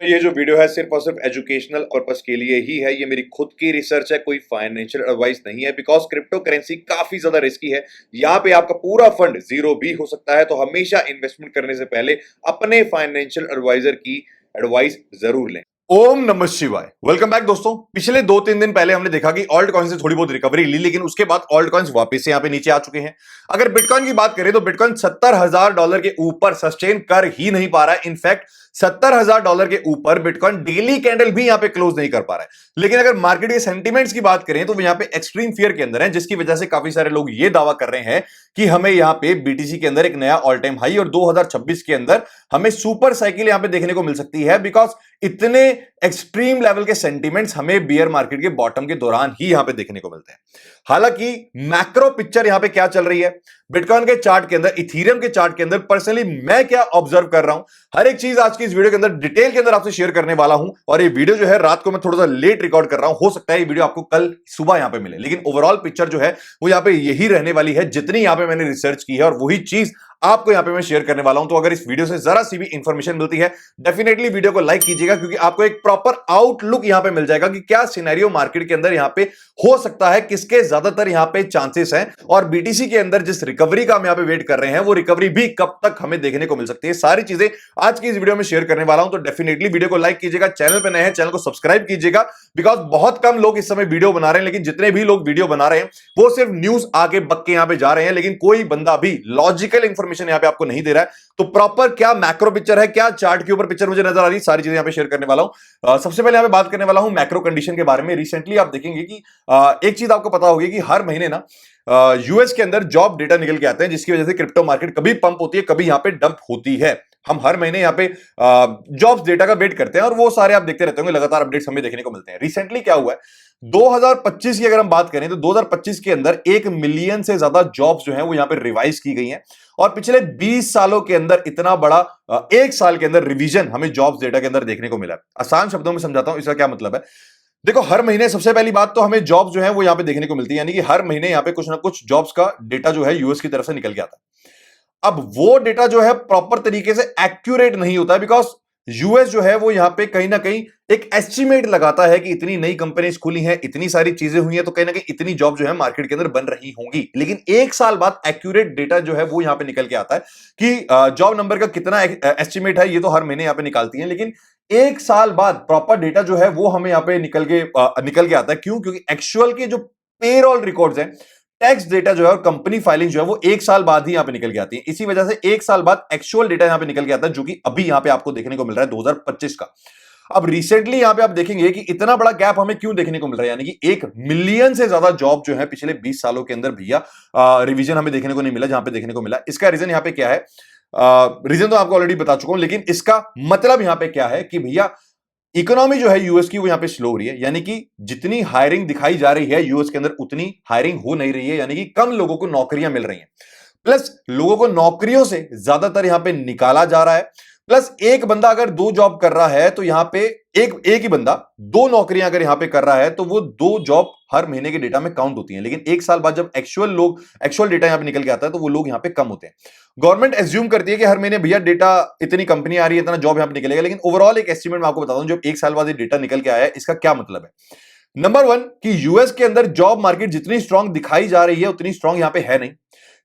ये जो वीडियो है सिर्फ और सिर्फ एजुकेशनल पर्पस के लिए ही है। ये मेरी खुद की रिसर्च है, कोई फाइनेंशियल एडवाइस नहीं है। बिकॉज क्रिप्टो करेंसी काफी ज्यादा रिस्की है। यहाँ पे आपका पूरा फंड जीरो भी हो सकता है, तो हमेशा इन्वेस्टमेंट करने से पहले अपने फाइनेंशियल एडवाइजर की एडवाइस जरूर लें। ओम नमः शिवाय। वेलकम बैक दोस्तों। पिछले 2-3 दिन पहले हमने देखा कि ऑल्ट कॉइन से थोड़ी बहुत रिकवरी ली, लेकिन उसके बाद ऑल्ट कॉइन्स वापस से यहां पे नीचे आ चुके हैं। अगर बिटकॉइन की बात करें तो बिटकॉइन $70,000 के ऊपर सस्टेन कर ही नहीं पा रहा है। इनफैक्ट $70,000 के ऊपर बिटकॉइन डेली कैंडल भी यहां पे क्लोज नहीं कर पा रहा है। लेकिन अगर मार्केट के सेंटीमेंट्स की बात करें तो वो यहां पे एक्सट्रीम फियर के अंदर है, जिसकी वजह से काफी सारे लोग ये दावा कर रहे हैं कि हमें यहां पे बीटीसी के अंदर एक नया ऑल टाइम हाई और 2026 के अंदर हमें सुपर साइकिल यहां पे देखने को मिल सकती है। बिकॉज इतने एक्सट्रीम लेवल के सेंटीमेंट्स हमें बियर मार्केट के बॉटम के दौरान ही यहां पे देखने को मिलते हैं। हालांकि मैक्रो पिक्चर यहां पे क्या चल रही है बिटकॉइन के चार्ट के अंदर, इथीरियम के चार्ट के अंदर, पर्सनली मैं क्या ऑब्जर्व कर रहा हूं, हर एक चीज आज की इस वीडियो के अंदर डिटेल के अंदर आपसे शेयर करने वाला हूं। और ये वीडियो जो है रात को मैं थोड़ा सा लेट रिकॉर्ड कर रहा हूं, हो सकता है ये वीडियो आपको कल सुबह यहां पे मिले, लेकिन ओवरऑल पिक्चर जो है वो यहां पे यही रहने वाली है जितनी यहां पे मैंने रिसर्च की है, और वही चीज आपको यहां पे मैं शेयर करने वाला हूं। तो अगर इस वीडियो से जरा सी भी इंफॉर्मेशन मिलती है, डेफिनेटली वीडियो को लाइक कीजिएगा, क्योंकि आपको एक प्रॉपर आउटलुक यहां पे मिल जाएगा कि क्या सिनेरियो मार्केट के अंदर यहां पे हो सकता है, किसके ज्यादातर यहां पे चांसेस हैं, और बीटीसी के अंदर जिस रिकवरी का हम यहां पे वेट कर रहे हैं वो रिकवरी भी कब तक हमें देखने को मिल सकती है। सारी चीजें आज की इस वीडियो में शेयर करने वाला हूं। तो डेफिनेटली वीडियो को लाइक कीजिएगा, चैनल पे नए हैं चैनल को सब्सक्राइब कीजिएगा, बिकॉज बहुत कम लोग इस समय वीडियो बना रहे हैं, लेकिन जितने भी लोग वीडियो बना रहे हैं वो सिर्फ न्यूज आके बक के यहां पे जा रहे हैं, लेकिन कोई बंदा भी लॉजिकल इंफॉर्मेशन यहां पे आपको नहीं दे रहा है। तो प्रॉपर क्या मैक्रो पिक्चर है, क्या चार्ट के ऊपर पिक्चर मुझे नजर आ रही है, सारी चीजें यहां पे शेयर करने वाला हूं। सबसे पहले यहां पे बात करने वाला हूं मैक्रो कंडीशन के बारे में। रिसेंटली आप देखेंगे कि एक चीज आपको पता होगी कि हर महीने ना यूएस के अंदर जॉब डेटा निकल के आते हैं, जिसकी वजह से क्रिप्टो मार्केट कभी पंप होती है, कभी यहां पे डंप होती है। हम हर महीने यहाँ पे जॉब्स डेटा का वेट करते हैं, और वो सारे आप देखते रहते होंगे, लगातार अपडेट्स हमें देखने को मिलते हैं। रिसेंटली क्या हुआ है, 2025 की अगर हम बात करें तो 2025 के अंदर 1 मिलियन से ज्यादा जॉब्स जो हैं वो यहाँ पे रिवाइज की गई हैं, और पिछले 20 सालों के अंदर इतना बड़ा एक साल के अंदर रिवीजन हमें जॉब्स डेटा के अंदर देखने को मिला है। आसान शब्दों में समझाता हूं इसका क्या मतलब है। देखो, हर महीने सबसे पहली बात तो हमें जॉब्स जो है वो यहाँ पे देखने को मिलती है, यानी कि हर महीने यहाँ पे कुछ ना कुछ जॉब्स का डेटा जो है यूएस की तरफ से निकल के आता है। अब वो डेटा जो है प्रॉपर तरीके से एक्यूरेट नहीं होता है, बिकॉज यूएस जो है वो यहां पे कहीं ना कहीं एक एस्टिमेट लगाता है कि इतनी नई कंपनीज खुली हैं, इतनी सारी चीजें हुई हैं, तो कहीं ना कहीं इतनी जॉब जो है मार्केट के अंदर बन रही होंगी। लेकिन एक साल बाद एक्यूरेट डेटा जो है वो यहां पे निकल के आता है कि जॉब नंबर का कितना एस्टिमेट है, ये तो हर महीने यहां पे निकालती है, लेकिन एक साल बाद प्रॉपर डेटा जो है वो हमें यहां पे निकल के आता है। क्यों? क्योंकि एक्चुअल के जो पेरोल रिकॉर्ड्स हैं, टैक्स डेटा जो है और कंपनी फाइलिंग जो है वो एक साल बाद ही यहां पे निकल के आती है। इसी वजह से एक साल बाद एक्चुअल डेटा यहां पे निकल के आता है, जो कि अभी यहां पे आपको देखने को मिल रहा है 2025 का। अब रिसेंटली यहां पे आप देखेंगे कि इतना बड़ा गैप हमें क्यों देखने को मिल रहा है, यानी कि 1 मिलियन से ज्यादा जॉब जो है पिछले 20 सालों के अंदर भैया रिवीजन हमें देखने को नहीं मिला, जहां पे देखने को मिला। इसका रीजन यहां पे क्या है? रीजन तो आपको ऑलरेडी बता चुका हूं, लेकिन इसका मतलब यहां पे क्या है कि भैया इकोनॉमी जो है यूएस की वो यहां पे स्लो हो रही है, यानी कि जितनी हायरिंग दिखाई जा रही है यूएस के अंदर उतनी हायरिंग हो नहीं रही है, यानी कि कम लोगों को नौकरियां मिल रही हैं। प्लस लोगों को नौकरियों से ज्यादातर यहां पे निकाला जा रहा है। प्लस एक बंदा अगर 2 जॉब कर रहा है तो यहां पे एक एक ही बंदा 2 नौकरियां अगर यहां पे कर रहा है तो वो 2 जॉब हर महीने के डेटा में काउंट होती हैं। लेकिन एक साल बाद जब एक्चुअल डेटा यहां पे निकल के आता है तो वो लोग यहां पे कम होते हैं। गवर्नमेंट एज्यूम करती है कि हर महीने भैया डेटा इतनी कंपनी आ रही है, इतना जॉब यहां पे निकलेगा, लेकिन ओवरऑल एक एस्टिमेट मैं आपको बताता हूं, जब एक साल बाद ये डेटा निकल के आया है, इसका क्या मतलब है। नंबर 1 कि यूएस के अंदर जॉब मार्केट जितनी स्ट्रांग दिखाई जा रही है उतनी स्ट्रांग यहां पे है नहीं।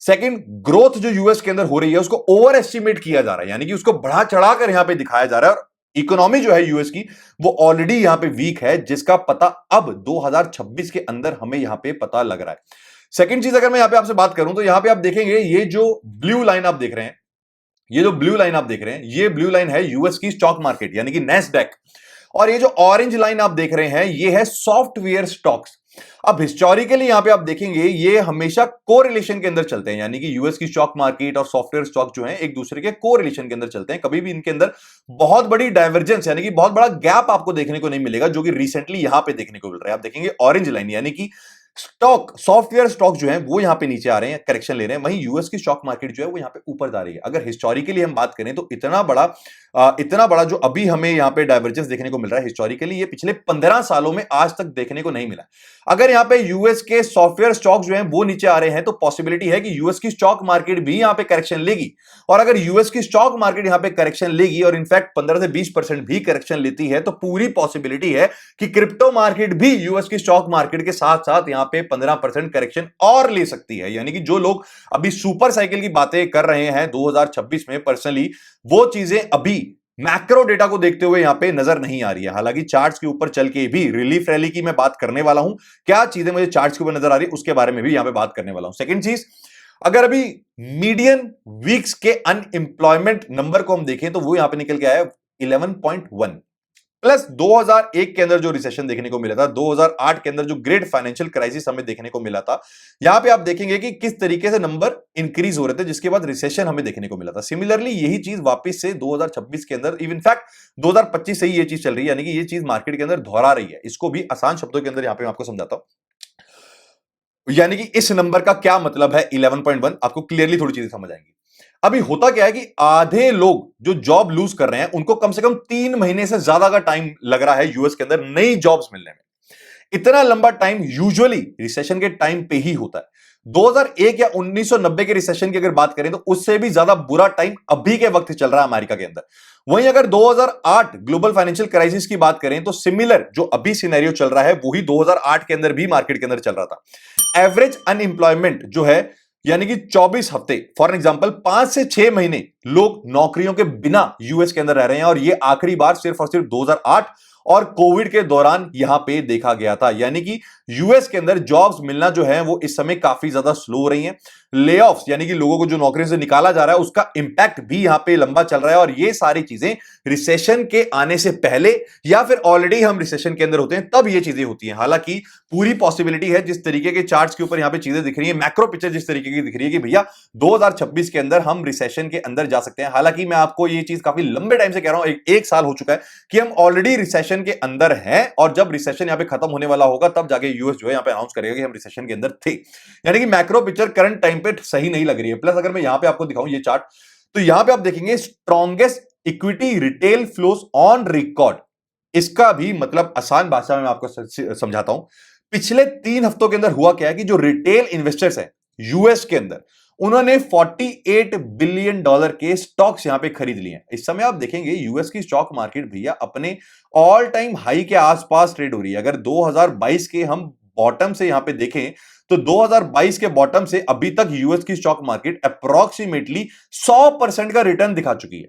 सेकंड, ग्रोथ जो यूएस के अंदर हो रही है उसको ओवर एस्टिमेट किया जा रहा है, यानी कि उसको बढ़ा चढ़ाकर यहां पे दिखाया जा रहा है, और इकोनॉमी जो है यूएस की वो ऑलरेडी यहां पे वीक है, जिसका पता अब 2026 के अंदर हमें यहां पे पता लग रहा है। सेकंड चीज अगर मैं यहां पे आपसे बात करूं तो यहां पे आप देखेंगे ये जो ब्लू लाइन आप देख रहे हैं, ये जो ब्लू लाइन आप देख रहे हैं, ये ब्लू लाइन है यूएस की स्टॉक मार्केट, यानी कि नैस्डैक। और ये जो ऑरेंज लाइन आप देख रहे हैं ये है सॉफ्टवेयर स्टॉक्स। अब हिस्टोरिकली यहां पे आप देखेंगे ये हमेशा कोरिलेशन के अंदर चलते हैं, यानी कि यूएस की स्टॉक मार्केट और सॉफ्टवेयर स्टॉक जो हैं एक दूसरे के कोरिलेशन के अंदर चलते हैं। कभी भी इनके अंदर बहुत बड़ी डाइवर्जेंस यानी कि बहुत बड़ा गैप आपको देखने को नहीं मिलेगा, जो कि रिसेंटली यहां पे देखने को मिल रहा है। आप देखेंगे ऑरेंज लाइन, यानी कि स्टॉक सॉफ्टवेयर स्टॉक जो है वो यहां पे नीचे आ रहे हैं, करेक्शन ले रहे हैं, वहीं यूएस की स्टॉक मार्केट जो है वो यहां पे ऊपर जा रही है। अगर हिस्टोरिकली हम बात करें तो इतना बड़ा इतना बड़ा जो अभी हमें यहां पे डाइवर्जेंस देखने को मिल रहा है हिस्टोरिकली, ये पिछले 15 सालों में आज तक देखने को नहीं मिला। अगर यहां पे यूएस के सॉफ्टवेयर स्टॉक जो हैं वो नीचे आ रहे हैं तो पॉसिबिलिटी है कि यूएस की स्टॉक मार्केट भी यहां पे करेक्शन लेगी। और अगर यूएस की स्टॉक मार्केट यहां पे करेक्शन लेगी और इनफैक्ट 15 से 20% भी करेक्शन लेती है तो पूरी पॉसिबिलिटी है कि क्रिप्टो मार्केट भी यूएस की स्टॉक मार्केट के साथ साथ यहां पे 15% करेक्शन और ले सकती है। यानी कि जो लोग अभी सुपर साइकिल की बातें कर रहे हैं 2026 में, पर्सनली वो चीजें अभी मैक्रो डेटा को देखते हुए यहां पे नजर नहीं आ रही है। हालांकि चार्ट्स के ऊपर चल के भी रिलीफ रैली की मैं बात करने वाला हूं, क्या चीजें मुझे चार्ट्स के ऊपर नजर आ रही है उसके बारे में भी यहां पे बात करने वाला हूं। सेकंड चीज, अगर अभी मीडियन वीक्स के अनएम्प्लॉयमेंट नंबर को हम देखें तो वो यहां पे निकल के आया 11.1 प्लस 2001 के अंदर जो रिसेशन देखने को मिला था, 2008 के अंदर जो ग्रेट फाइनेंशियल क्राइसिस हमें देखने को मिला था, यहां पे आप देखेंगे कि किस तरीके से नंबर इंक्रीज हो रहे थे जिसके बाद रिसेशन हमें देखने को मिला था। सिमिलरली यही चीज वापस से 2026 के अंदर, इवन फैक्ट 2025 से ही ये चीज चल रही है, यानी कि ये चीज मार्केट के अंदर दोहरा रही है। इसको भी आसान शब्दों के अंदर यहां पे मैं आपको समझाता हूं। यानी कि इस नंबर का क्या मतलब है 11.1, आपको क्लियरली थोड़ी चीजें समझ आएंगी। अभी होता क्या है कि आधे लोग जो जॉब लूज कर रहे हैं उनको कम से कम 3 महीने से ज्यादा का टाइम लग रहा है यूएस के अंदर नई जॉब्स मिलने में। इतना लंबा टाइम यूजुअली रिसेशन के टाइम पे ही होता है। 2001 या 1990 के रिसेशन की अगर बात करें तो उससे भी ज्यादा बुरा टाइम अभी के वक्त चल रहा है अमेरिका के अंदर। वहीं अगर 2008 ग्लोबल फाइनेंशियल क्राइसिस की बात करें तो सिमिलर जो अभी सिनेरियो चल रहा है वही 2008 के अंदर भी मार्केट के अंदर चल रहा था। एवरेज अनएम्प्लॉयमेंट जो है, यानी कि 24 हफ्ते, फॉर एग्जांपल 5 से 6 महीने लोग नौकरियों के बिना यूएस के अंदर रह रहे हैं और ये आखिरी बार सिर्फ और सिर्फ 2008 और कोविड के दौरान यहां पे देखा गया था। यानी कि यूएस के अंदर जॉब्स मिलना जो है वो इस समय काफी ज्यादा स्लो हो रही हैं। लेऑफ्स, यानी कि लोगों को जो नौकरी से निकाला जा रहा है उसका इंपैक्ट भी यहां पे लंबा चल रहा है। और ये सारी चीजें रिसेशन के आने से पहले या फिर ऑलरेडी हम रिसेशन के अंदर होते हैं तब ये चीजें होती हैं। हालांकि पूरी पॉसिबिलिटी है, जिस तरीके के चार्ट्स के ऊपर यहां पे चीजें दिख रही है, मैक्रो पिक्चर जिस तरीके की दिख रही है कि भैया 2026 के अंदर हम रिसेशन के अंदर जा सकते हैं। हालांकि मैं आपको ये चीज काफी लंबे टाइम से कह रहा हूं, एक साल हो चुका है कि हम ऑलरेडी रिसेशन के अंदर हैं और जब रिसेशन यहां पे खत्म होने वाला होगा तब जाके यूएस जो है यहां पे अनाउंस करेगा कि हम रिसेशन के अंदर थे। यानी कि मैक्रो पिक्चर करंट टाइम पे सही नहीं लग रही है। प्लस अगर मैं यहां पे आपको दिखाऊं ये चार्ट, तो यहां पे आप देखेंगे strongest equity retail flows on record. इसका भी मतलब आसान भाषा में मैं आपको समझाता हूं। पिछले 3 हफ्तों के अंदर हुआ क्या है कि जो रिटेल इन्वेस्टर्स हैं यूएस के अंदर, उन्होंने $48 बिलियन के स्टॉक्स यहां पे खरीद लिए हैं। इस समय आप देखेंगे यूएस की स्टॉक मार्केट भैया अपने ऑल टाइम हाई के आसपास ट्रेड हो रही है। अगर 2022 के हम बॉटम से यहां पे देखें तो 2022 के बॉटम से अभी तक यूएस की स्टॉक मार्केट अप्रोक्सीमेटली 100% का रिटर्न दिखा चुकी है।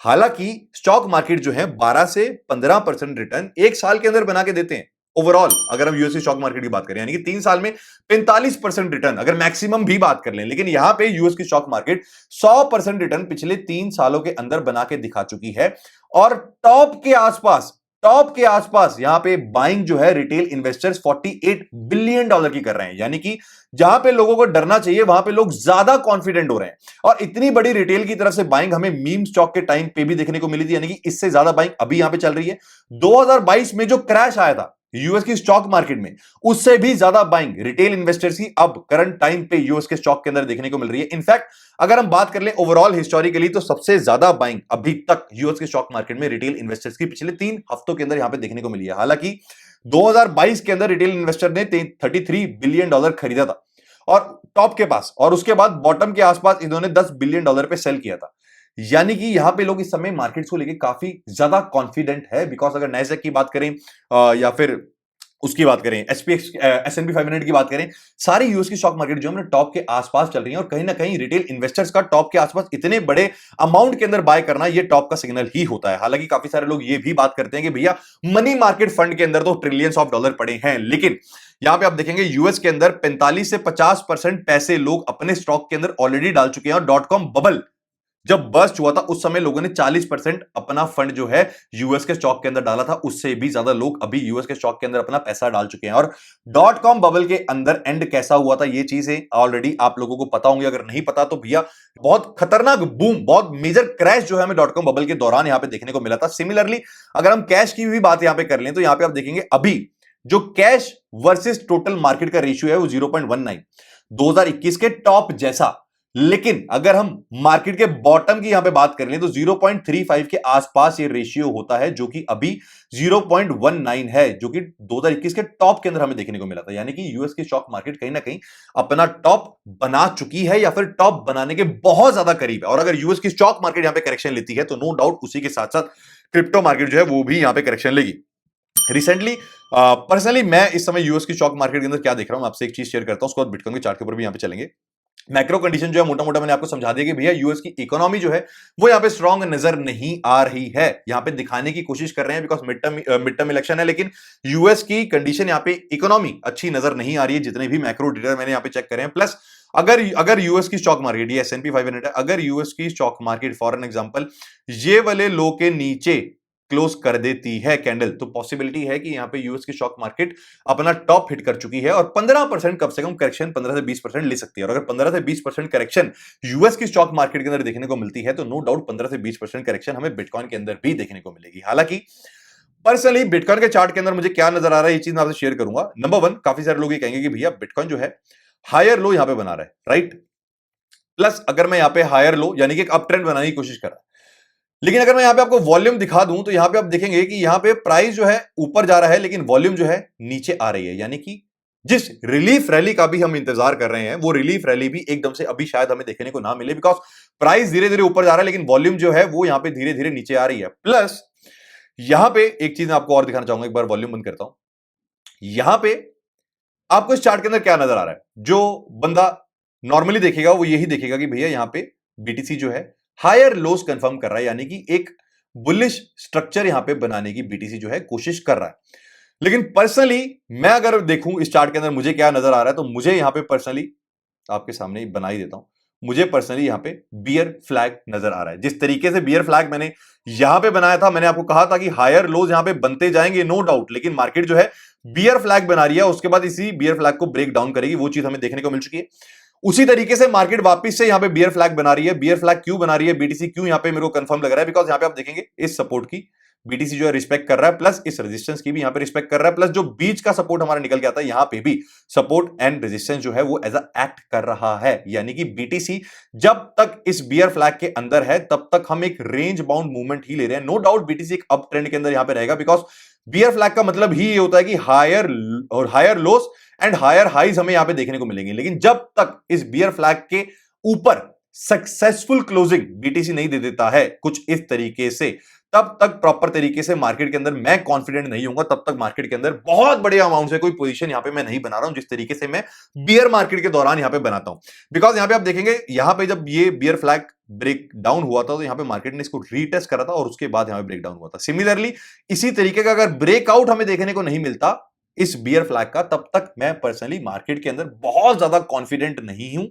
हालांकि स्टॉक मार्केट जो है 12 से 15% रिटर्न एक साल के अंदर बना के देते हैं ओवरऑल। अगर हम यूएस की स्टॉक मार्केट की बात करें, यानी कि 3 साल में 45% रिटर्न अगर मैक्सिमम भी बात कर लें, लेकिन यहां पे यूएस की स्टॉक मार्केट 100% रिटर्न पिछले 3 सालों के अंदर बना के दिखा चुकी है। और टॉप के आसपास यहां पे बाइंग जो है रिटेल इन्वेस्टर्स $48 बिलियन की कर रहे हैं। यानी कि जहां पे लोगों को डरना चाहिए वहां पे लोग ज्यादा कॉन्फिडेंट हो रहे हैं। और इतनी बड़ी रिटेल की तरफ से बाइंग हमें मीम स्टॉक के टाइम पे भी देखने को मिली थी, यानी कि इससे ज्यादा बाइंग अभी यहां पे चल रही है। 2022 में जो क्रैश आया था यूएस की स्टॉक मार्केट में, उससे भी ज्यादा बाइंग रिटेल इन्वेस्टर्स की अब करंट टाइम पे यूएस के स्टॉक के अंदर देखने को मिल रही है। इनफैक्ट अगर हम बात कर लें ओवरऑल हिस्टोरिकली तो सबसे ज्यादा बाइंग अभी तक यूएस के स्टॉक मार्केट में रिटेल इन्वेस्टर्स की पिछले 3 हफ्तों के अंदर यहां पे देखने को मिली है। हालांकि 2022 के अंदर रिटेल इन्वेस्टर ने $33 बिलियन खरीदा था और टॉप के पास, और उसके बाद बॉटम के आसपास इन्होंने $10 बिलियन पे सेल किया था। यानी कि यहां पे लोग इस समय मार्केट्स को लेके काफी ज्यादा कॉन्फिडेंट है। बिकॉज अगर नैस्डैक की बात करें या फिर उसकी बात करें S&P 500 की बात करें, सारी यूएस की स्टॉक मार्केट जो है टॉप के आसपास चल रही है। और कहीं ना कहीं रिटेल इन्वेस्टर्स का टॉप के आसपास इतने बड़े अमाउंट के अंदर बाय करना ये टॉप का सिग्नल ही होता है। हालांकि काफी सारे लोग ये भी बात करते हैं कि भैया मनी मार्केट फंड के अंदर तो ट्रिलियंस ऑफ डॉलर पड़े हैं, लेकिन यहां पे आप देखेंगे यूएस के अंदर 45 से 50% पैसे लोग अपने स्टॉक के अंदर ऑलरेडी डाल चुके हैं। और .com बबल जब बस्ट हुआ था उस समय लोगों ने 40% अपना फंड जो है यूएस के स्टॉक के अंदर डाला था, उससे भी ज्यादा लोग अभी यूएस के स्टॉक के अंदर अपना पैसा डाल चुके हैं। और .com बबल के अंदर एंड कैसा हुआ था ये चीजें ऑलरेडी आप लोगों को पता होंगी। अगर नहीं पता तो भैया बहुत खतरनाक बूम, बहुत मेजर क्रैश जो है हमें .com बबल के दौरान यहां पे देखने को मिला था। सिमिलरली अगर हम कैश की भी बात यहां पे कर लें तो यहां पे आप देखेंगे अभी जो कैश वर्सेस टोटल मार्केट का रेशियो है वो 0.19 2021 के टॉप जैसा। लेकिन अगर हम मार्केट के बॉटम की यहां पे बात कर लें तो 0.35 के आसपास ये रेशियो होता है, जो कि अभी 0.19 है, जो कि 2021 के टॉप के अंदर हमें देखने को मिला था। यानी कि यूएस की स्टॉक मार्केट कहीं ना कहीं अपना टॉप बना चुकी है या फिर टॉप बनाने के बहुत ज्यादा करीब है। और अगर यूएस की स्टॉक मार्केट यहां पे करेक्शन लेती है तो नो डाउट उसी के साथ साथ क्रिप्टो मार्केट जो है वो भी यहां पे करेक्शन लेगी। रिसेंटली पर्सनली मैं इस समय यूएस की स्टॉक मार्केट के अंदर क्या देख रहा हूं, आपसे एक चीज शेयर करता हूं, उसके बाद बिटकॉइन के चार्ट के ऊपर भी यहां पे चलेंगे। मैक्रो कंडीशन जो है मोटा मोटा मैंने आपको समझा दिया कि भैया यूएस की इकोनॉमी जो है वो यहां पे स्ट्रांग नजर नहीं आ रही है। यहां पे दिखाने की कोशिश कर रहे हैं बिकॉज मिड टर्म इलेक्शन है, लेकिन यूएस की कंडीशन यहां पे इकोनॉमी अच्छी नजर नहीं आ रही है, जितने भी मैक्रो डेटा मैंने यहां पे चेक करे हैं। प्लस अगर अगर यूएस की स्टॉक मार्केट, ये एसएनपी 500 है, अगर यूएस की stock market for an example ये वाले लो के नीचे क्लोज कर देती है कैंडल, तो पॉसिबिलिटी है कि यहां पे यूएस की स्टॉक मार्केट अपना टॉप हिट कर चुकी है और 15% कम से कम करेक्शन 15 से 20% ले सकती है। और अगर 15 से 20% करेक्शन यूएस की स्टॉक मार्केट के अंदर देखने को मिलती है तो नो डाउट 15 से 20% करेक्शन हमें बिटकॉइन के अंदर भी देखने को मिलेगी। हालांकि पर्सनली बिटकॉइन के चार्ट के अंदर मुझे क्या नजर आ रहा है, ये चीज मैं आपसे शेयर करूंगा। नंबर वन, काफी सारे लोग ये कहेंगे कि भैया बिटकॉइन जो है हायर लो यहां पे बना रहा है, राइट। प्लस अगर मैं यहां पे हायर लो यानी कि एक अप ट्रेंड बनाने की कोशिश कर रहा है, लेकिन अगर मैं यहां पे आपको वॉल्यूम दिखा दूं तो यहां पे आप देखेंगे कि यहां पे प्राइस जो है ऊपर जा रहा है लेकिन वॉल्यूम जो है नीचे आ रही है। यानी कि जिस रिलीफ रैली का भी हम इंतजार कर रहे हैं वो रिलीफ रैली भी एकदम से अभी शायद हमें देखने को ना मिले, बिकॉज प्राइस धीरे धीरे ऊपर जा रहा है लेकिन वॉल्यूम जो है वो यहां पे धीरे धीरे नीचे आ रही है। प्लस यहां पे एक चीज मैं आपको और दिखाना चाहूंगा, एक बार वॉल्यूम बंद करता हूं। यहां पे आपको इस चार्ट के अंदर क्या नजर आ रहा है, जो बंदा नॉर्मली देखेगा वो यही देखेगा कि भैया यहां पे बीटीसी जो है हायर लोस कंफर्म कर रहा है, यानी कि एक बुलिश स्ट्रक्चर यहां पे बनाने की बीटीसी जो है कोशिश कर रहा है। लेकिन पर्सनली मैं अगर देखूं इस चार्ट के अंदर मुझे क्या नजर आ रहा है, तो मुझे यहां पे पर्सनली आपके सामने बना ही देता हूं। मुझे पर्सनली यहां पे बियर फ्लैग नजर आ रहा है। जिस तरीके से बियर फ्लैग मैंने यहां पे बनाया था, मैंने आपको कहा था कि हायर लोज यहां पे बनते जाएंगे नो डाउट, लेकिन मार्केट जो है बियर फ्लैग बना रही है, उसके बाद इसी बियर फ्लैग को ब्रेक डाउन करेगी, वो चीज हमें देखने को मिल चुकी है। उसी तरीके से मार्केट वापस से यहां पे बियर फ्लैग बना रही है। बियर फ्लैग क्यों बना रही है, बीटीसी क्यों यहां पे मेरे को कंफर्म लग रहा है, बिकॉज यहां पे आप देखेंगे इस सपोर्ट की बीटीसी जो है रिस्पेक्ट कर रहा है, प्लस इस रेजिस्टेंस की भी यहां पे रिस्पेक्ट कर रहा है, प्लस जो बीच का सपोर्ट हमारा निकल के आता है यहां पे भी सपोर्ट एंड रेजिस्टेंस जो है वो एज अ एक्ट कर रहा है। यानी कि बीटीसी जब तक इस बियर फ्लैग के अंदर है तब तक हम एक रेंज बाउंड मूवमेंट ही ले रहे हैं। नो डाउट बीटीसी एक अप ट्रेंड के अंदर यहां पे रहेगा, बिकॉज बियर फ्लैग का मतलब ही ये होता है कि हायर और higher lows and higher highs हमें यहां पे देखने को मिलेंगे। लेकिन जब तक इस बियर फ्लैग के ऊपर सक्सेसफुल क्लोजिंग बीटीसी नहीं दे देता है कुछ इस तरीके से, तब तक प्रॉपर तरीके से मार्केट के अंदर मैं कॉन्फिडेंट नहीं होऊंगा, तब तक मार्केट के अंदर बहुत बड़े अमाउंट से कोई पोजीशन यहां पे मैं नहीं बना रहा हूं जिस तरीके से मैं बियर मार्केट के दौरान यहां पे बनाता हूं। बिकॉज यहां पे आप देखेंगे यहां पे जब ये बियर फ्लैग ब्रेक डाउन हुआ था तो यहां पे मार्केट ने इसको रीटेस्ट करा था और उसके बाद यहां पे ब्रेक डाउन हुआ था। सिमिलरली इसी तरीके का अगर ब्रेकआउट हमें देखने को नहीं मिलता इस बियर फ्लैग का, तब तक मैं पर्सनली मार्केट के अंदर बहुत ज्यादा कॉन्फिडेंट नहीं हूं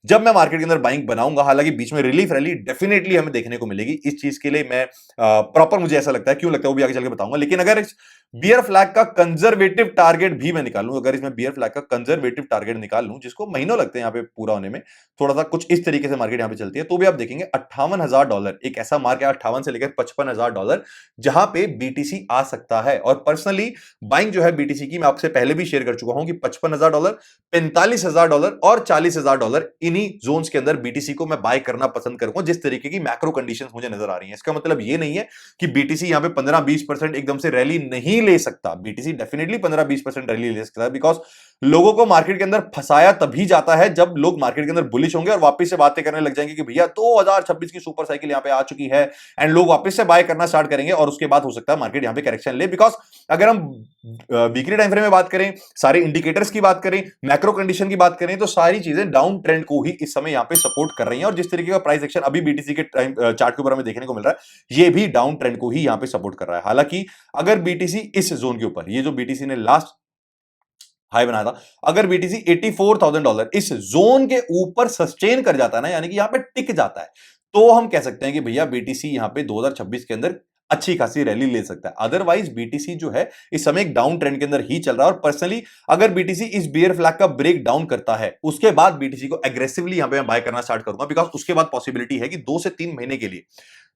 जब मैं मार्केट के अंदर बाइंग बनाऊंगा। हालांकि बीच में रिलीफ रैली डेफिनेटली हमें देखने को मिलेगी, इस चीज के लिए मैं प्रॉपर मुझे ऐसा लगता है, क्यों लगता है वो भी आगे चल के बताऊंगा। लेकिन अगर इस बियर फ्लैग का कंजर्वेटिव टारगेट भी मैं निकाल लूं, अगर इसमें बियर फ्लैग का कंजर्वेटिव टारगेट निकाल लूं जिसको महीनों लगते हैं यहां पे पूरा होने में, थोड़ा सा कुछ इस तरीके से मार्केट यहां पे चलती है, तो भी आप देखेंगे $58,000 एक ऐसा मार्क है, 58 से लेकर $55,000 जहां पे बीटीसी आ सकता है। और पर्सनली बाइंग जो है बीटीसी की मैं आपसे पहले भी शेयर कर चुका हूं कि $55,000, $45,000 और $40,000 इन्हीं जोन्स के अंदर बीटीसी को मैं बाय करना पसंद करूंगा जिस तरीके की मैक्रो कंडीशंस मुझे नजर आ रही हैं। इसका मतलब ये नहीं है कि बीटीसी यहां पे 15-20% एकदम से रैली नहीं ले सकता। बीटीसी डेफिनेटली 15-20% रैली ले सकता है, बिकॉज लोगों को मार्केट के अंदर फंसाया तभी जाता है जब लोग मार्केट के अंदर बुलिश होंगे और वापस से बातें करने लग जाएंगे कि भैया 2026 की सुपर साइकिल यहां पे आ चुकी है, एंड लोग वापस से बाय करना स्टार्ट करेंगे और उसके बाद हो सकता है मार्केट यहां पे करेक्शन ले। बिकॉज अगर हम वीकली टाइम फ्रेम में बात करें, सारे इंडिकेटर्स की बात करें, मैक्रो कंडीशन की बात करें, तो सारी चीजें डाउन ट्रेंड को ही इस समय यहां पे सपोर्ट कर रही हैं। और जिस तरीके का प्राइस एक्शन अभी बीटीसी के टाइम चार्ट के ऊपर हमें देखने को मिल रहा है, ये भी डाउन ट्रेंड को ही यहां पे सपोर्ट कर रहा है। हालांकि अगर बीटीसी इस जोन के ऊपर, ये जो बीटीसी ने लास्ट हाई बनाया था, अगर बीटीसी $84,000 इस जोन के ऊपर सस्टेन कर जाता है ना, यानी कि यहां पे टिक जाता है, तो हम कह सकते हैं कि भैया बीटीसी यहां पे 2026 के अंदर अच्छी खासी रैली ले सकता है। अदरवाइज बीटीसी जो है इस समय एक डाउन ट्रेंड के अंदर ही चल रहा है। और पर्सनली अगर बीटीसी इस बियर फ्लैग का ब्रेक डाउन करता है उसके बाद बीटीसी को एग्रेसिवली यहां पे मैं बाय करना स्टार्ट करूंगा, बिकॉज उसके बाद पॉसिबिलिटी है कि 2 से 3 महीने के लिए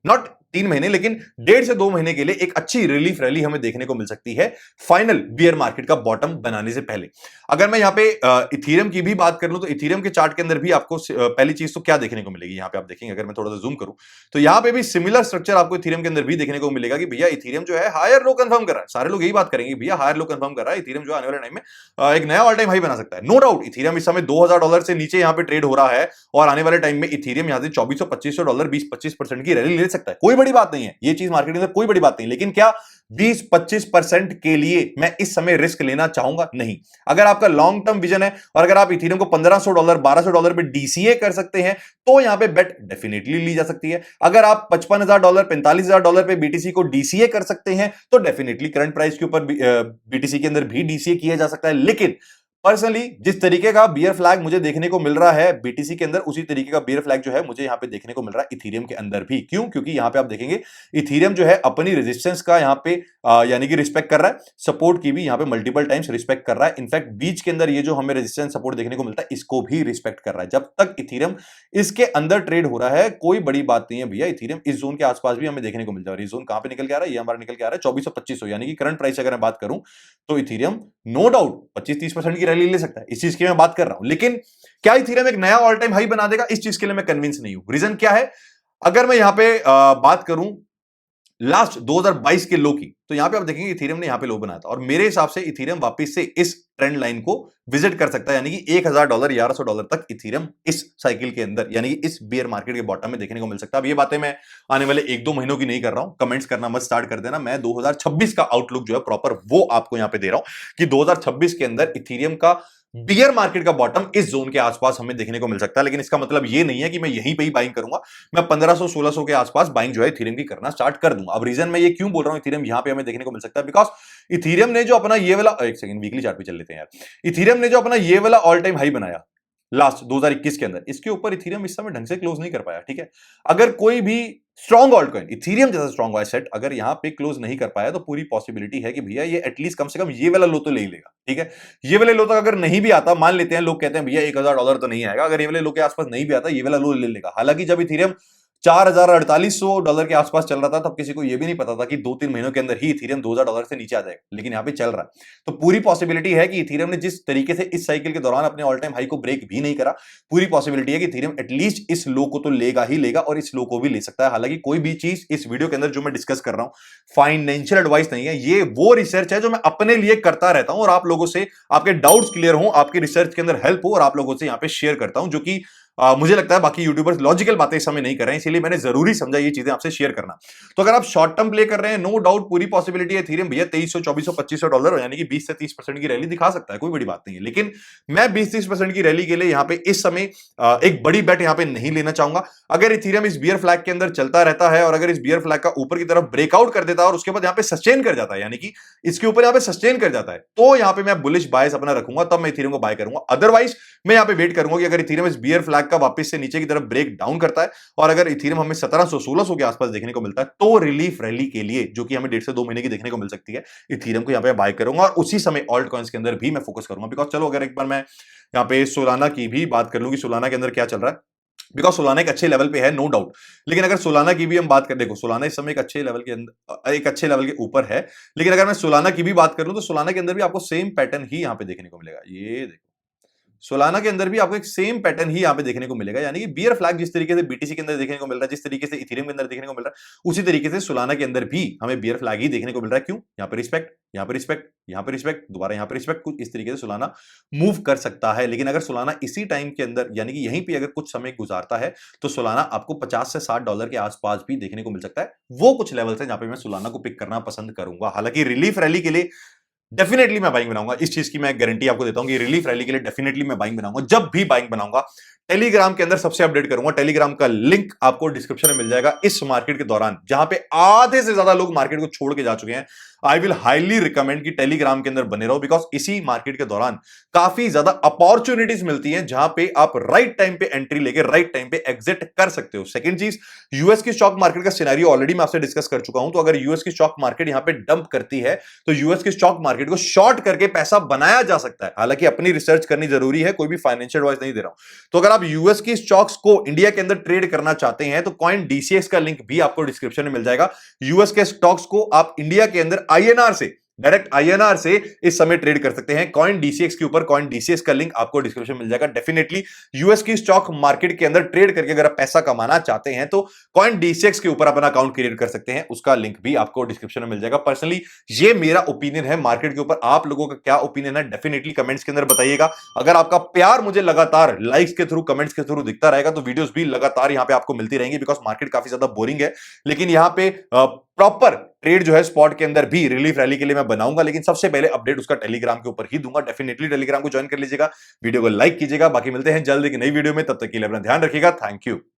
नॉट 3 महीने, लेकिन 1.5 से 2 महीने के लिए एक अच्छी रिलीफ रैली हमें देखने को मिल सकती है फाइनल बियर मार्केट का बॉटम बनाने से पहले। अगर मैं यहां पे इथीरियम की भी बात कर लूं तो इथीरियम के चार्ट के अंदर भी आपको पहली चीज तो क्या देखने को मिलेगी, यहां पे आप देखेंगे अगर मैं थोड़ा सा जूम करूं तो यहां पे भी सिमिलर स्ट्रक्चर आपको इथीरियम के अंदर भी देखने को मिलेगा कि भैया इथीरियम जो है हायर लो कंफर्म कर रहा है। सारे लोग यही बात करेंगे भैया हायर लो कंफर्म कर रहा है, इथीरियम जो आने वाले टाइम में एक नया ऑल टाइम हाई बना सकता है। नो डाउट इथीरियम इस समय $2000 से नीचे यहां पे ट्रेड हो रहा है और आने वाले टाइम में इथीरियम यहां से $2400-2500 20-25% की रैली ले सकता है। कोई बड़ी बात नहीं है, ये चीज मार्केट के अंदर कोई बड़ी बात नहीं, लेकिन क्या 20-25% के लिए मैं इस समय रिस्क लेना चाहूंगा? नहीं। अगर आपका लॉन्ग टर्म विजन है और अगर आप इथीरियम को $1500 $1200 पे डीसीए कर सकते हैं तो यहां पे बेट डेफिनेटली ली जा सकती है। अगर आप $55,000 $45,000 पे बीटीसी को डीसीए कर सकते हैं तो डेफिनेटली करंट प्राइस के ऊपर बीटीसी के अंदर भी डीसीए किया जा सकता है। लेकिन पर्सनली जिस तरीके का बियर फ्लैग मुझे देखने को मिल रहा है बीटीसी के अंदर, उसी तरीके का बियर फ्लैग जो है मुझे यहां पे देखने को मिल रहा है इथीरियम के अंदर भी। क्यों? क्योंकि यहां पे आप देखेंगे इथीरियम जो है अपनी रेजिस्टेंस का यहां पे यानी कि रिस्पेक्ट कर रहा है, सपोर्ट की भी यहां पे मल्टीपल टाइम्स रिस्पेक्ट कर रहा है। इनफैक्ट बीच के अंदर ये जो हमें रेजिस्टेंस सपोर्ट देखने को मिलता है इसको भी रिस्पेक्ट कर रहा है। जब तक इथीरियम इसके अंदर ट्रेड हो रहा है कोई बड़ी बात नहीं है भैया, इथीरियम इस जोन के आसपास भी हमें देखने को मिलता है। ये जोन कहां पे निकल के आ रहा है? ये हमारा निकल के आ रहा है 2400-2500, यानी कि करंट प्राइस अगर मैं बात करूं तो इथीरियम नो डाउट 25-30% की रैली ले सकता है, इस चीज की मैं बात कर रहा हूं। लेकिन क्या इथीरियम एक नया ऑल टाइम हाई बना देगा? इस चीज के लिए मैं कन्विंस नहीं हूं। रीजन क्या है? अगर मैं यहां पे बात करूं लास्ट 2022 के लो की, तो यहां पे आप देखेंगे इथीरियम ने यहां पे लो बनाया था और मेरे हिसाब से इथीरियम वापस से इस ट्रेंड लाइन को विजिट कर सकता है, यानी कि $1000 $1100 तक इथीरियम इस साइकिल के अंदर यानी कि इस बियर मार्केट के बॉटम में देखने को मिल सकता है। अब ये बातें मैं आने वाले 1-2 महीनों की नहीं कर रहा हूं, कमेंट्स करना मत स्टार्ट कर देना। मैं 2026 का आउटलुक जो है प्रॉपर वो आपको यहां पे दे रहा हूं कि 2026 के अंदर इथीरियम का बियर मार्केट का बॉटम इस जोन के आसपास हमें देखने को मिल सकता है। लेकिन इसका मतलब ये नहीं है कि मैं यहीं पे ही बाइंग करूंगा, मैं 1500-1600 के आसपास बाइंग जो है इथीरियम की करना स्टार्ट कर दूंगा। अब रीजन मैं ये क्यों बोल रहा हूं इथीरियम यहां पे हमें देखने को मिल सकता है, बिकॉज इथीरियम ने जो अपना ये वाला, एक सेकंड वीकली चार्ट पे चल लेते हैं यार। इथीरियम ने जो अपना ये वाला ऑल टाइम हाई बनाया लास्ट 2021 के अंदर, इसके ऊपर इथीरियम इस समय ढंग से क्लोज नहीं कर पाया। ठीक है, अगर कोई भी स्ट्रॉन्ग ऑल्ट कॉइन इथीरियम जैसा स्ट्रॉन्ग एसेट अगर यहां पे क्लोज नहीं कर पाया तो पूरी पॉसिबिलिटी है कि भैया ये एटलीस्ट कम से कम ये वाला लो तो ले ही लेगा। ठीक है, ये वाले लो तक अगर नहीं भी आता, मान लेते हैं लोग कहते हैं भैया $1000 तो नहीं आएगा, अगर ये वाले लो के आसपास नहीं भी आता ये वाला लो ले लेगा। हालांकि जब इथीरियम $4,4800 के आसपास चल रहा था तब किसी को यह भी नहीं पता था कि 2-3 महीनों के अंदर ही इथीरियम $2000 से नीचे आ जाएगा, लेकिन यहां पे चल रहा है। तो पूरी पॉसिबिलिटी है कि इथीरियम ने जिस तरीके से इस साइकिल के दौरान अपने ऑल टाइम हाई को ब्रेक भी नहीं करा, पूरी पॉसिबिलिटी है कि इथीरियम एटलीस्ट इस लो को तो लेगा ही लेगा और इस लो को भी ले सकता है। हालांकि कोई भी चीज इस वीडियो के अंदर जो मैं डिस्कस कर रहा हूं फाइनेंशियल एडवाइस नहीं है, ये वो रिसर्च है जो मैं अपने लिए करता रहता हूं और आप लोगों से आपके डाउट्स क्लियर हो, आपके रिसर्च के अंदर हेल्प हो और आप लोगों से यहां पे शेयर करता हूं, जो कि मुझे लगता है बाकी यूट्यूबर्स लॉजिकल बातें इस समय नहीं कर रहे हैं, इसलिए मैंने जरूरी समझा ये चीजें आपसे शेयर करना। तो अगर आप शॉर्ट टर्म प्ले कर रहे हैं, नो डाउट पूरी पॉसिबिलिटी है इथीरियम भैया $2300-2400 यानी कि 20 से 30% की रैली दिखा सकता है, कोई बड़ी बात नहीं है। लेकिन मैं 20-30% की रैली के लिए यहां पे इस समय एक बड़ी बेट यहां पे नहीं लेना चाहूंगा। अगर इथीरियम इस बियर फ्लैग के अंदर चलता रहता है और अगर इस बियर फ्लैग का ऊपर की तरफ ब्रेकआउट कर देता है और उसके बाद यहां पे सस्टेन कर जाता है, यानी कि इसके ऊपर यहां पे सस्टेन कर जाता है, तो यहां पे मैं बुलिश बायस अपना रखूंगा, तब मैं इथीरियम को बाय करूंगा। अदरवाइज मैं यहां पे वेट करूंगा कि अगर इथीरियम इस बियर फ्लैग का वापस से नीचे की तरफ ब्रेक डाउन करता है और अगर इथीरियम हमें 1700-1600 के आसपास देखने को मिलता है तो रिलीफ रैली के लिए जो कि हमें 1.5 से 2 महीने की देखने को मिल सकती है, इथीरियम को यहां पे बाय करूंगा और उसी समय ऑल्ट कॉइंस के अंदर भी मैं फोकस करूंगा। बिकॉज चलो अगर एक बार मैं यहां पे सोलाना की भी बात कर लूं कि सोलाना के अंदर क्या चल रहा है, बिकॉज सोलाना एक अच्छे लेवल पे है नो डाउट, लेकिन अगर सोलाना की भी हम बात करें, देखो सोलाना इस समय एक अच्छे लेवल के अंदर एक अच्छे लेवल के ऊपर है, लेकिन अगर मैं सोलाना की भी बात करूं तो सोलाना के अंदर भी आपको सेम पैटर्न ही यहां पे देखने को मिलेगा। ये देखो सोलाना के अंदर भी आपको एक सेम पैटर्न ही यहां पे देखने को मिलेगा, यानी कि बियर फ्लैग जिस तरीके से बीटीसी के अंदर देखने को मिल रहा है, जिस तरीके से इथीरियम के अंदर देखने को मिल रहा है, उसी तरीके से सोलाना के अंदर भी हमें बियर फ्लैग ही देखने को मिल रहा है। क्यों? यहां पे रिस्पेक्ट, यहां पे रिस्पेक्ट, यहां पे रिस्पेक्ट, दोबारा यहां पे रिस्पेक्ट, कुछ इस तरीके से सोलाना मूव कर सकता है। लेकिन अगर सोलाना इसी टाइम के अंदर यानी कि यहीं पे अगर कुछ समय गुजारता है तो सोलाना आपको $50 से $60 के आसपास भी देखने को मिल सकता है। वो कुछ लेवल है जहां पे मैं सोलाना को पिक करना पसंद करूंगा। हालांकि रिलीफ रैली के लिए डेफिनेटली मैं बाइंग बनाऊंगा, इस चीज की मैं गारंटी आपको देता हूं कि रिलीफ रैली के लिए डेफिनेटली मैं बाइंग बनाऊंगा। जब भी बाइंग बनाऊंगा टेलीग्राम के अंदर सबसे अपडेट करूंगा, टेलीग्राम का लिंक आपको डिस्क्रिप्शन में मिल जाएगा। इस मार्केट के दौरान जहां पे आधे से ज्यादा लोग मार्केट को छोड़ के जा चुके हैं, आई विल हाईली रिकमेंड कि टेलीग्राम के अंदर बने रहो, बिकॉज इसी मार्केट के दौरान काफी ज्यादा अपॉर्चुनिटीज मिलती हैं जहां पे आप राइट टाइम पे एंट्री लेके राइट टाइम पे एग्जिट कर सकते हो। सेकंड चीज, यूएस की स्टॉक मार्केट का सिनेरियो ऑलरेडी मैं आपसे डिस्कस कर चुका हूं, तो अगर यूएस की स्टॉक मार्केट यहां पे डंप करती है तो यूएस की स्टॉक मार्केट को शॉर्ट करके पैसा बनाया जा सकता है। हालांकि अपनी रिसर्च करनी जरूरी है, कोई भी फाइनेंशियल एडवाइस नहीं दे रहा हूं। तो अगर आप यूएस की स्टॉक्स को इंडिया के अंदर ट्रेड करना चाहते हैं तो कॉइन डीसीएक्स का लिंक भी आपको डिस्क्रिप्शन में मिल जाएगा। यूएस के स्टॉक्स को आप इंडिया के अंदर आईएनआर से, डायरेक्ट आईएनआर से इस समय ट्रेड कर सकते हैं। कॉइन डीसीएक्स के ऊपर कॉइन डीसीएक्स का लिंक आपको डिस्क्रिप्शन में मिल जाएगा। डेफिनेटली यूएस की स्टॉक मार्केट के अंदर ट्रेड करके अगर आप पैसा कमाना चाहते हैं तो कॉइन डीसीएक्स के ऊपर अपना अकाउंट क्रिएट कर सकते हैं, उसका लिंक भी आपको डिस्क्रिप्शन में मिल जाएगा। पर्सनली ये मेरा ओपिनियन है मार्केट के ऊपर, आप लोगों का क्या ओपिनियन है डेफिनेटली कमेंट्स के अंदर बताइएगा। अगर आपका प्यार मुझे लगातार लाइक्स के थ्रू, कमेंट्स के थ्रू दिखता रहेगा तो वीडियोस भी लगातार यहां पे आपको मिलती रहेंगी, बिकॉज मार्केट काफी ज्यादा बोरिंग है। लेकिन यहां पे प्रॉपर ट्रेड जो है स्पॉट के अंदर भी रिलीफ रैली के लिए मैं बनाऊंगा, लेकिन सबसे पहले अपडेट उसका टेलीग्राम के ऊपर ही दूंगा। डेफिनेटली टेलीग्राम को ज्वाइन कर लीजिएगा, वीडियो को लाइक कीजिएगा। बाकी मिलते हैं जल्द एक नई वीडियो में, तब तक के लिए अपना ध्यान रखिएगा। Thank you.